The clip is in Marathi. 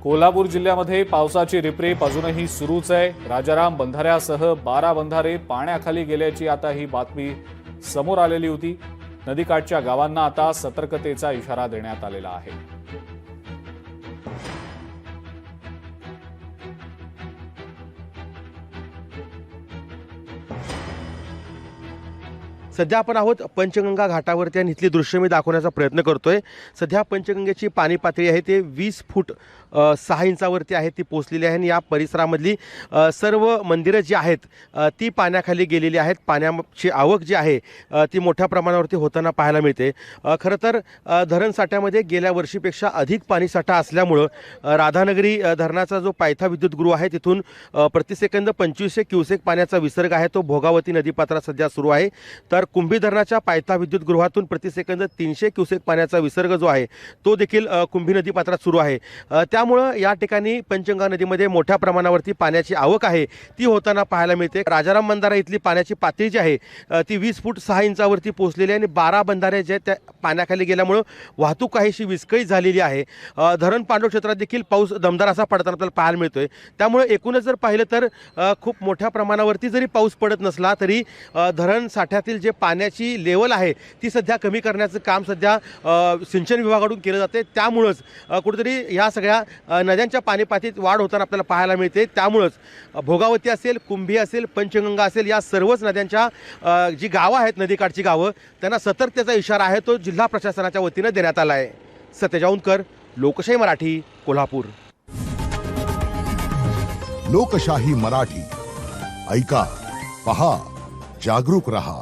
कोल्हापूर जिल्ह्यामध्ये पावसाची रिपरिप अजूनही सुरूच आहे। राजाराम बंधाऱ्यासह 12 बंधारे पाण्याखाली गेल्याची आता ही बातमी समोर आलेली होती। नदीकाठच्या गावांना आता सतर्कतेचा इशारा देण्यात आलेला आहे। सध्या आपण आहोत पंचगंगा घाटावरती आणि इथली दृश्य मी दाखवण्याचा प्रयत्न करतोय। सध्या पंचगंगेची पाणी पातळी आहे ते 20 फूट 6 इंचावरती आहे, ती पोहोचलेली आहे आणि या परिसरामधली सर्व मंदिरं जी आहेत ती पाण्याखाली गेलेली आहेत। पाण्याची आवक जी आहे ती मोठ्या प्रमाणावरती होताना पाहायला मिळते। खरं तर धरण साठ्यामध्ये गेल्या वर्षीपेक्षा अधिक पाणीसाठा असल्यामुळं राधानगरी धरणाचा जो पायथा विद्युतगृह आहे तिथून प्रतिसेकंद 2500 क्युसेक पाण्याचा विसर्ग आहे तो भोगावती नदीपात्रात सध्या सुरू आहे। तर कुंभी धरणाच्या पायथा विद्युतगृहातून प्रतिसेकंद 300 क्युसेक पाण्याचा विसर्ग जो आहे तो देखील कुंभी नदीपात्रात सुरू आहे। त्यामुळं या ठिकाणी पंचगंगा नदीमध्ये मोठ्या प्रमाणावरती पाण्याची आवक आहे ती होताना पाहायला मिळते। राजाराम बंधारा इथली पाण्याची पातळी जी आहे ती 20 फूट 6 इंचावरती पोहोचलेली आहे आणि 12 बंधारे जे त्या पाण्याखाली गेल्यामुळं वाहतूक काहीशी विस्कळीत झालेली आहे। धरण पांडव क्षेत्रात देखील पाऊस दमदार असा पडताना आपल्याला पाहायला मिळतोय। त्यामुळे एकूणच जर पाहिलं तर खूप मोठ्या प्रमाणावरती जरी पाऊस पडत नसला तरी धरण साठ्यातील जे पाण्याची लेवल आहे ती सध्या कमी करण्याचं काम सध्या सिंचन विभागाकडून केलं जाते। त्यामुळंच कुठेतरी ह्या सगळ्या नद्यांच्या पाणीपातळीत वाढ होताना आपल्याला पाहायला मिळते। त्यामुळंच भोगावती असेल, कुंभी असेल, पंचगंगा असेल या सर्वच नद्यांच्या जी गावं आहेत नदीकाठची गावं त्यांना सतर्कतेचा इशारा आहे तो जिल्हा प्रशासनाच्या वतीनं देण्यात आला आहे। सत्यज औंधकर, लोकशाही मराठी, कोल्हापूर। लोकशाही मराठी ऐका, पहा, जागरूक रहा।